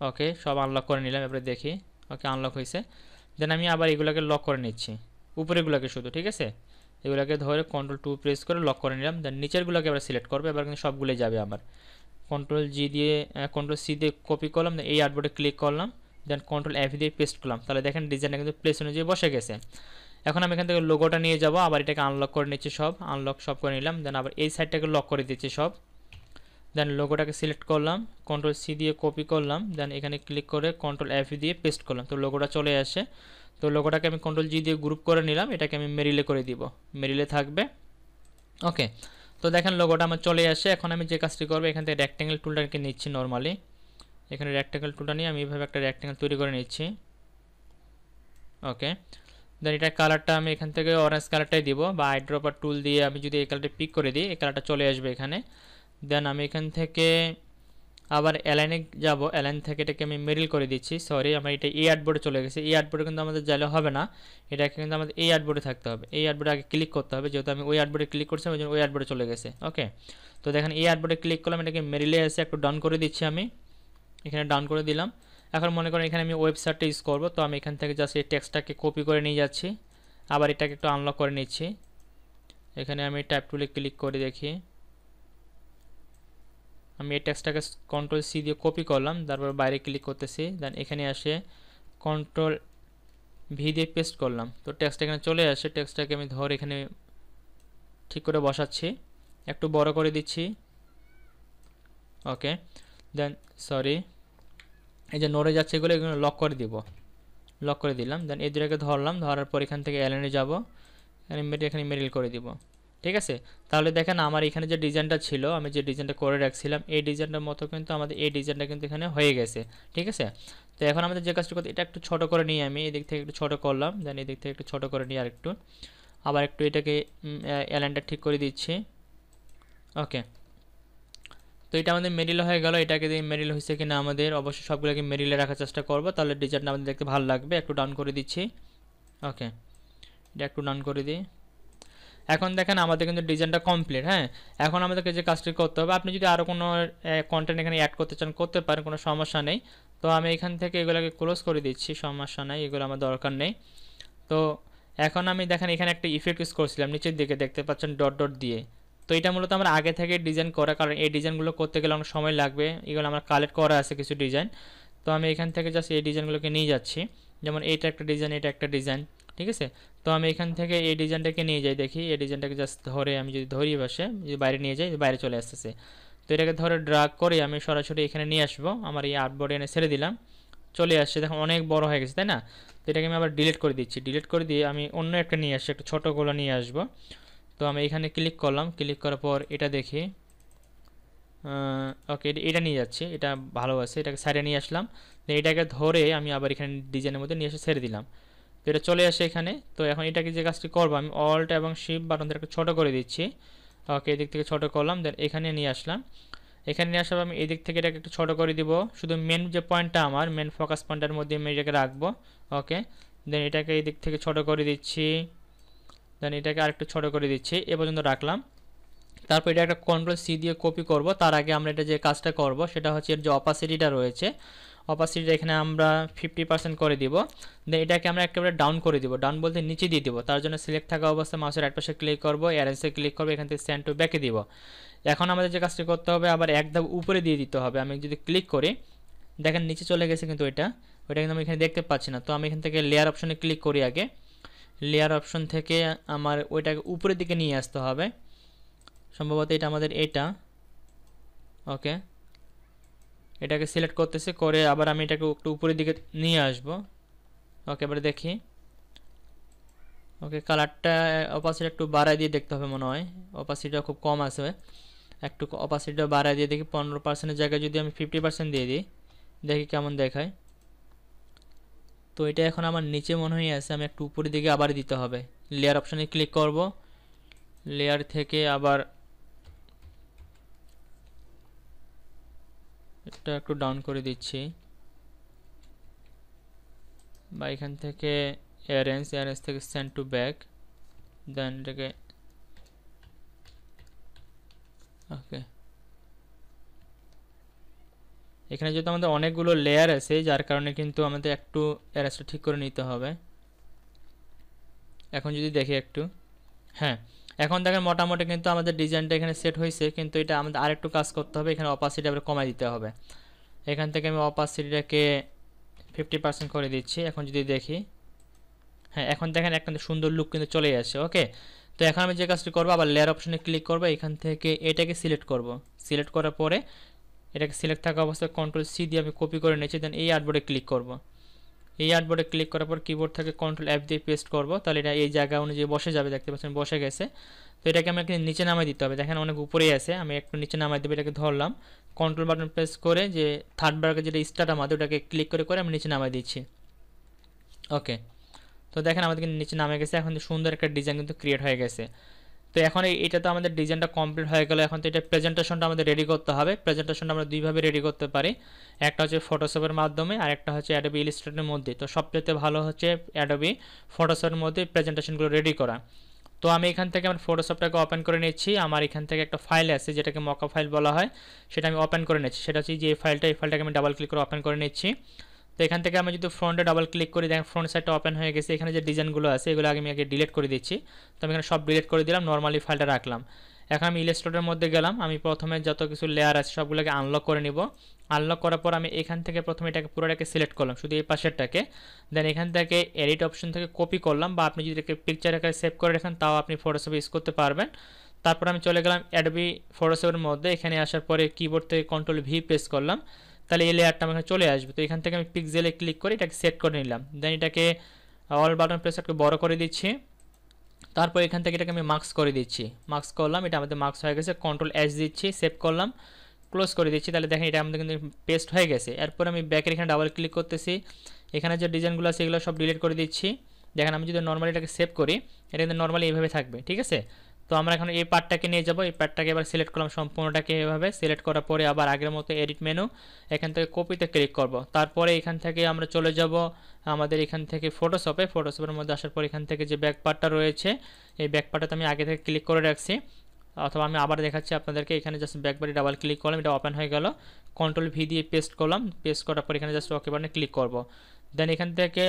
ওকে, সব আনলক করে নিলাম, এবারে দেখি। ওকে, আনলক হয়েছে। দেন আমি আবার এগুলোকে লক করে নিচ্ছি, উপরেগুলোকে শুধু, ঠিক আছে। এগুলোকে ধরে কন্ট্রোল টু প্রেস করে লক করে নিলাম। দেন নিচেরগুলোকে এবার সিলেক্ট করবো, এবার কিন্তু সবগুলোই যাবে আমার। কন্ট্রোল জি দিয়ে কন্ট্রোল সি দিয়ে কপি করলাম, এই আর্টবোর্ডে ক্লিক করলাম, দেন কন্ট্রোল এফ দিয়ে পেস্ট করলাম। তাহলে দেখেন ডিজাইনটা কিন্তু প্লেস অনুযায়ী বসে গেছে। এখন আমি এখান থেকে লোগোটা নিয়ে যাব, আবার এটাকে আনলক করে নিচ্ছি, সব আনলক সব করে নিলাম। দেন আবার এই সাইডটাকে লক করে দিচ্ছি সব। দেন লোগোটাকে সিলেক্ট করলাম, কন্ট্রোল সি দিয়ে কপি করলাম, দেন এখানে ক্লিক করে কন্ট্রোল এফ দিয়ে পেস্ট করলাম, তো লোগোটা চলে আসে। তো লোগোটাকে আমি কন্ট্রোল জি দিয়ে গ্রুপ করে নিলাম, এটাকে আমি মেরিলে করে দিব, মেরিলে থাকবে। ওকে, তো দেখেন লোগোটা আমার চলে আসে। এখন আমি যে কাজটি করবো, এখান থেকে রেক্ট্যাঙ্গেল টুলটাকে নিচ্ছি নর্মালি, এখানে রেক্ট্যাঙ্গেল টুলটা নিয়ে আমি এইভাবে একটা রেক্ট্যাঙ্গেল তৈরি করে নিচ্ছি। ওকে, দেন এটা কালারটা আমি এখান থেকে অরেঞ্জ কালারটাই দিব, বা আইড্রপার টুল দিয়ে আমি যদি এই কালারটা পিক করে দিই, এই কালারটা চলে আসবে এখানে। দেন আমি এখান থেকে আবার অ্যালাইনে যাব, অ্যালাইন থেকে এটাকে আমি মেরিল করে দিচ্ছি। সরি, আমার এটা এই আর্টবোর্ডে চলে গেছে, এই আর্টবোর্ডে কিন্তু আমাদের যাইলে হবে না, এটাকে কিন্তু আমাদের এই আর্টবোর্ডে থাকতে হবে, এই আর্টবোর্ডে আগে ক্লিক করতে হবে, যেহেতু আমি ওই আর্টবোর্ডে ক্লিক করছি ওই জন্য ওই আর্টবোর্ডে চলে গেছে। ওকে, তো দেখেন এই আর্টবোর্ডে ক্লিক করলাম, এটাকে মেরিলে এসে একটু ডাউন করে দিচ্ছি, আমি এখানে ডাউন করে দিলাম। এখন মনে করেন এখানে আমি ওয়েবসাইটটা ইউজ করবো, তো আমি এখান থেকে জাস্ট এই টেক্সটটাকে কপি করে নিয়ে যাচ্ছি, আবার এটাকে একটু আনলক করে নিচ্ছি। এখানে আমি ট্যাব টুলে ক্লিক করে দেখি, আমি এই টেক্সটটাকে কন্ট্রোল সি দিয়ে কপি করলাম, তারপর বাইরে ক্লিক করতেছি, দেন এখানে আসে কন্ট্রোল ভি দিয়ে পেস্ট করলাম, তো টেক্সটটা এখানে চলে আসে। টেক্সটটাকে আমি ধরে এখানে ঠিক করে বসাচ্ছি, একটু বড় করে দিচ্ছি। ওকে, দেন সরি, এই যে নড়ে যাচ্ছে এগুলো লক করে দিব, লক করে দিলাম। দেন এই দুটাকে ধরলাম, ধরার পর এখান থেকে অ্যালাইনে যাব, এখানে মেরিল করে দিব। ঠিক আছে। তাহলে দেখেন আমার এখানে যে ডিজাইনটা ছিল, আমি যে ডিজাইনটা করে রাখছিলাম এই ডিজাইনটার মতো কিন্তু আমাদের এই ডিজাইনটা কিন্তু এখানে হয়ে গেছে। ঠিক আছে। তো এখন আমাদের যে কাজটা করতে, এটা একটু ছোট করে নিয়ে আমি এদিক থেকে একটু ছোট করলাম, দেন এদিক থেকে একটু ছোট করে নিয়ে আরেকটু আবার একটু এটাকে অ্যালাইনটা ঠিক করে দিচ্ছি। ওকে, তো এটা আমাদের মেরিল হয়ে গেল। এটাকে দিয়ে মেরিল হয়েছে কিনা আমাদের অবশ্যই সবগুলোকে মেরিলে রাখার চেষ্টা করবো, তাহলে ডিজাইনটা আমাদের দেখতে ভালো লাগবে। একটু ডাউন করে দিচ্ছি। ওকে, এটা একটু ডাউন করে দিই। এখন দেখেন আমাদের কিন্তু ডিজাইনটা কমপ্লিট। হ্যাঁ, এখন আমাদেরকে যে কাজটি করতে হবে, আপনি যদি আরও কোনো কন্টেন্ট এখানে অ্যাড করতে চান করতে পারেন, কোনো সমস্যা নেই। তো আমি এখান থেকে এগুলোকে ক্লোজ করে দিচ্ছি, সমস্যা নেই, এগুলো আমার দরকার নেই। তো এখন আমি দেখেন এখানে একটা ইফেক্ট ইউজ করছিলাম, নিচের দিকে দেখতে পাচ্ছেন ডট ডট দিয়ে। তো এটা মূলত আমরা আগে থেকে ডিজাইন করা, কারণ এই ডিজাইনগুলো করতে গেলে অনেক সময় লাগবে। এগুলো আমার কালেক্ট করা আছে কিছু ডিজাইন। তো আমি এখান থেকে জাস্ট এই ডিজাইনগুলোকে নিয়ে যাচ্ছি। যেমন এইটা একটা ডিজাইন, এটা একটা ডিজাইন। ঠিক আছে। তো আমি এখান থেকে এই ডিজাইনটাকে নিয়ে যাই, দেখি এই ডিজাইনটাকে জাস্ট ধরে আমি যদি ধরি বসে যদি বাইরে নিয়ে যাই, বাইরে চলে আসতেছে। তো এটাকে ধরে ড্রাগ করে আমি সরাসরি এখানে নিয়ে আসবো, আমার এই আর্টবোর্ডে এনে ছেড়ে দিলাম, চলে আসছে। দেখুন অনেক বড় হয়ে গেছে, তাই না? তো এটাকে আমি আবার ডিলিট করে দিচ্ছি। ডিলিট করে দিয়ে আমি অন্য একটা নিয়ে আসছি, একটা ছোটোগুলো নিয়ে আসবো। তো আমি এখানে ক্লিক করলাম, ক্লিক করার পর এটা দেখি, ওকে এটা নিয়ে যাচ্ছি, এটা ভালো আছে, এটাকে সাইডে নিয়ে আসলাম। এটাকে ধরে আমি আবার এখানে ডিজাইনের মধ্যে নিয়ে এসে ছেড়ে দিলাম। তো এটা চলে আসে এখানে। তো এখন এটাকে যে কাজটি করবো, আমি অল্ট এবং শিফট বাটন দিয়ে একটু ছোটো করে দিচ্ছি। ওকে, এদিক থেকে ছোটো করলাম, দেন এখানে নিয়ে আসলাম। এখানে নিয়ে আসার আমি এদিক থেকে এটাকে একটু ছোটো করে দিব, শুধু মেন যে পয়েন্টটা আমার মেন ফোকাস পয়েন্টের মধ্যে আমি এটাকে রাখবো। ওকে, দেন এটাকে এই দিক থেকে ছোটো করে দিচ্ছি, দেন এটাকে আরেকটু ছোটো করে দিচ্ছি, এ পর্যন্ত রাখলাম। তারপর এটা একটা কন্ট্রোল সি দিয়ে কপি করব। তার আগে আমরা এটা যে কাজটা করব সেটা হচ্ছে এর যে অপাসিটিটা রয়েছে, অপাসিটিটা এখানে আমরা 50% করে দিব। দেন এটাকে আমরা একেবারে ডাউন করে দিব, ডাউন বলতে নিচে দিয়ে দিব। তার জন্য সিলেক্ট থাকা অবস্থায় মাউসের রাইট পাশে ক্লিক করব, অ্যারেঞ্জে ক্লিক করব, এখান থেকে সেন্ড টু ব্যাকে দিব। এখন আমাদের যে কাজটি করতে হবে আবার এক ধাপ উপরে দিয়ে দিতে হবে। আমি যদি ক্লিক করি দেখেন নিচে চলে গেছে, কিন্তু ওইটা কিন্তু আমি এখানে দেখতে পাচ্ছি না। তো আমি এখান থেকে লেয়ার অপশনে ক্লিক করি, আগে লেয়ার অপশন থেকে আমার ওইটাকে উপরের দিকে নিয়ে আসতে হবে, সম্ভবত এটা আমাদের এটা। ওকে, এটাকে সিলেক্ট করতেছে, করে আবার আমি এটাকে একটু উপরের দিকে নিয়ে আসব। ওকে, এবারে দেখি। ওকে, কালারটা অপাসিটি একটু বাড়ায় দিয়ে দেখতে হবে, মনে হয় অপাসিটিটা খুব কম আছে, একটু অপাসিটিটা বাড়ায় দিয়ে দেখি। 15%-এর জায়গায় যদি আমি 50% দিয়ে দিই, দেখি কেমন দেখায়। তো এটা এখন আমার নিচে মনে হয় আছে, আমি একটু উপরের দিকে আবার দিতে হবে। লেয়ার অপশানে ক্লিক করব, লেয়ার থেকে আবার এটা একটু ডাউন করে দিচ্ছি, বা এখান থেকে অ্যারেঞ্জ থেকে সেন্ড টু ব্যাক, দেন এটাকে ওকে। এখানে যেহেতু আমাদের অনেকগুলো লেয়ার আছে যার কারণে কিন্তু আমাদের একটু অ্যারেঞ্জটা ঠিক করে নিতে হবে। এখন যদি দেখি একটু, হ্যাঁ এখন দেখেন মোটামুটি কিন্তু আমাদের ডিজাইনটা এখানে সেট হয়েছে, কিন্তু এটা আমাদের আরেকটু কাজ করতে হবে। এখানে অপাসিটি আবার কমাই দিতে হবে। এখান থেকে আমি অপাসিটিটাকে 50% করে দিচ্ছি। এখন যদি দেখি, হ্যাঁ এখন দেখেন একটা সুন্দর লুক কিন্তু চলে আসে। ওকে, তো এখন আমি যে কাজটি করবো আবার লেয়ার অপশনে ক্লিক করবো, এখান থেকে এটাকে সিলেক্ট করব। সিলেক্ট করার পরে এটাকে সিলেক্ট থাকা অবস্থায় কন্ট্রোল সি দিয়ে আমি কপি করে নিচ্ছি, দেন এই আর্টবোর্ডে ক্লিক করব। এই আর্টবোর্ডে ক্লিক করার পর কিবোর্ড থেকে কন্ট্রোল এফ দিয়ে পেস্ট করব, তাহলে এটা এই জায়গা অনুযায়ী বসে যাবে। দেখতে পাচ্ছেন বসে গেছে। তো এটাকে আমাকে নিচে নামাই দিতে হবে, দেখেন অনেক উপরেই আছে, আমি একটু নিচে নামাই দেবো। এটাকে ধরলাম, কন্ট্রোল বাটন প্রেস করে যে থার্ড বারকে যেটা স্টার্ট আমাদের ওটাকে ক্লিক করে করে আমি নিচে নামাই দিচ্ছি। ওকে, তো দেখেন আমাদের কিন্তু নিচে নামে গেছে। এখন সুন্দর একটা ডিজাইন কিন্তু ক্রিয়েট হয়ে গেছে। তো এখন এটা তো আমাদের ডিজাইনটা কমপ্লিট হয়ে গেল। এখন তো এটা প্রেজেন্টেশনটা আমাদের রেডি করতে হবে। প্রেজেন্টেশনটা আমরা দুইভাবে রেডি করতে পারি, একটা হচ্ছে ফটোশপের মাধ্যমে আর একটা হচ্ছে অ্যাডোবি ইলাস্ট্রেটরের মধ্যে। তো সবচেয়ে ভালো হচ্ছে অ্যাডোবি ফটোশপের মধ্যে প্রেজেন্টেশনগুলো রেডি করা। তো আমি এখান থেকে আমার ফটোশপটাকে ওপেন করে নিচ্ছি। আমার এখান থেকে একটা ফাইল আছে যেটাকে মকআপ ফাইল বলা হয়, সেটা আমি ওপেন করে নিচ্ছি। সেটা হচ্ছে যে এই ফাইলটাকে আমি ডাবল ক্লিক করে ওপেন করে নিচ্ছি। তো এখান থেকে আমি যদি ফ্রন্টে ডাবল ক্লিক করি, দেখেন ফ্রন্ট সাইডটা ওপেন হয়ে গেছে। এখানে যে ডিজাইনগুলো আছে এগুলো আমি আগে ডিলিট করে দিচ্ছি। তো আমি এখানে সব ডিলিট করে দিলাম, নর্মালি ফাইলটা রাখলাম। এখন আমি ইলাস্ট্রেটরের মধ্যে গেলাম, আমি প্রথমে যত কিছু লেয়ার আছে সবগুলোকে আনলক করে নিব। আনলক করার পর আমি এখান থেকে প্রথমে এটাকে পুরোটাকে সিলেক্ট করলাম, শুধু এই পাশেরটাকে। দেন এখান থেকে এডিট অপশন থেকে কপি করলাম, বা আপনি যদি এটাকে পিকচার আকারে সেভ করে রাখেন তাও আপনি ফটোশপে ইউজ করতে পারবেন। তারপর আমি চলে গেলাম অ্যাডোবি ফটোশপের মধ্যে। এখানে আসার পরে কিবোর্ড থেকে কন্ট্রোল ভি প্রেস করলাম, তাহলে এই লেয়ারটা আমার চলে আসবে। তো এখান থেকে আমি পিক্সেলে ক্লিক করে এটাকে সেট করে নিলাম। দেন এটাকে অল বাটন প্রেস একটু বড় করে দিচ্ছি। তারপর এখান থেকে এটাকে আমি মার্কস করে দিচ্ছি, মার্কস করলাম, এটা আমাদের মার্কস হয়ে গেছে। কন্ট্রোল এস দিচ্ছি, সেভ করলাম, ক্লোজ করে দিচ্ছি। তাহলে দেখেন এটা আমাদের কিন্তু পেস্ট হয়ে গেছে। এরপর আমি ব্যাকের এখানে ডাবল ক্লিক করতেছি, এখানে যে ডিজাইনগুলো আছে এগুলো সব ডিলিট করে দিচ্ছি। দেখেন আমি যদি নর্মালি এটাকে সেভ করি, এটা কিন্তু নর্মালি এইভাবে থাকবে, ঠিক আছে। তো আমরা এখন এই পার্টটাকে নিয়ে যাব, এই পার্টটাকে এবার সিলেক্ট করলাম সম্পূর্ণটাকে এভাবে। সিলেক্ট করার পরে আবার আগের মতো এডিট মেনু, এখান থেকে কপিতে ক্লিক করব। তারপরে এখান থেকে আমরা চলে যাব আমাদের এখান থেকে ফটোশপের মধ্যে আসার পর এখান থেকে যে ব্যাক পার্টটা রয়েছে, এই ব্যাক পার্টটাতে আমি আগে থেকে ক্লিক করে রাখছি, অথবা আমি আবার দেখাচ্ছি আপনাদেরকে। এখানে জাস্ট ব্যাক বাটনে ডাবল ক্লিক করলাম, এটা ওপেন হয়ে গেল। কন্ট্রোল ভি দিয়ে পেস্ট করলাম, পেস্ট করার পর এখানে জাস্ট ওকে বাটনে ক্লিক করব। দেন এখান থেকে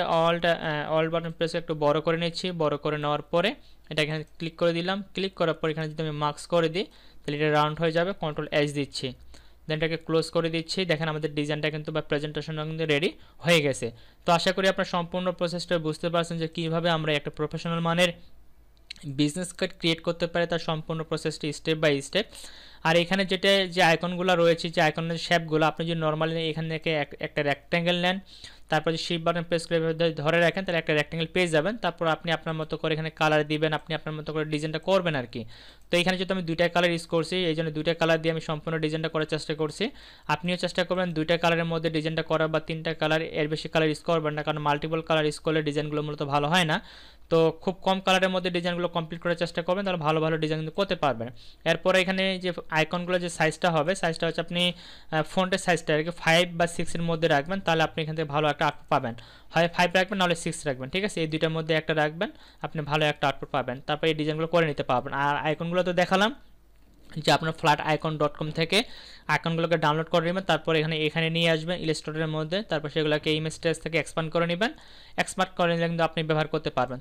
অল বাটন প্রেস একটু বড় করে নিচ্ছি, বড় করে নেওয়ার পরে এটা এখানে ক্লিক করে দিলাম। ক্লিক করার পর এখানে যদি আমি মার্কস করে দিই তাহলে এটা রাউন্ড হয়ে যাবে। কন্ট্রোল এস দিচ্ছি, দেন এটাকে ক্লোজ করে দিচ্ছি। দেখেন আমাদের ডিজাইনটা কিন্তু বা প্রেজেন্টেশনটা কিন্তু রেডি হয়ে গেছে। তো আশা করি আপনার সম্পূর্ণ প্রসেসটা বুঝতে পারছেন যে কীভাবে আমরা একটা প্রফেশনাল মানের বিজনেস কার্ড ক্রিয়েট করতে পারে, তার সম্পূর্ণ প্রসেসটি স্টেপ বাই স্টেপ। আর এখানে যেটা যে আইকনগুলো রয়েছে, যে আইকনের শেপগুলো, আপনি যদি নর্মালি এখান থেকে একটা রেক্ট্যাঙ্গেল নেন, তারপর যে শিফট বাটন প্রেস করে ধরে রাখেন, তাহলে একটা রেক্ট্যাঙ্গেল পেয়ে যাবেন। তারপর আপনি আপনার মতো করে এখানে কালার দিবেন, আপনি আপনার মতো করে ডিজাইনটা করবেন আর কি। তো এখানে যেহেতু আমি দুইটা কালার ইউজ করছি, এই জন্য দুইটা কালার দিয়ে আমি সম্পূর্ণ ডিজাইনটা করার চেষ্টা করছি। আপনিও চেষ্টা করবেন দুইটা কালারের মধ্যে ডিজাইনটা করা, বা তিনটা কালার, এর বেশি কালার ইউজ করবেন না, কারণ মাল্টিপল কালার ইউজ করলে ডিজাইনগুলো মূলত ভালো হয় না। তো খুব কম কালারের মধ্যে ডিজাইনগুলো কমপ্লিট করার চেষ্টা করবেন, তাহলে ভালো ভালো ডিজাইন কিন্তু করতে পারবেন। এরপরে এখানে যে আইকনগুলো যে সাইজটা হবে, সাইজটা হচ্ছে আপনি ফন্টের সাইজটা আর কি 5 বা 6 এর মধ্যে রাখবেন, তাহলে আপনি এখান থেকে ভালো একটা আউটপুট পাবেন। হয় 5 রাখবেন, নাহলে 6 রাখবেন, ঠিক আছে। এই দুইটার মধ্যে একটা রাখবেন, আপনি ভালো একটা আউটপুট পাবেন। তারপর এই ডিজাইনগুলো করে নিতে পারবেন। আর আইকনগুলো তো দেখালাম যে আপনার flaticon.com থেকে আইকনগুলোকে ডাউনলোড করে নেবেন, তারপর এখানে নিয়ে আসবেন ইলাস্ট্রেটরের মধ্যে, তারপর সেগুলোকে ইমেজ স্টেজ থেকে এক্সপান্ড করে নেবেন। এক্সপান্ড করে নিলে কিন্তু আপনি ব্যবহার করতে পারবেন।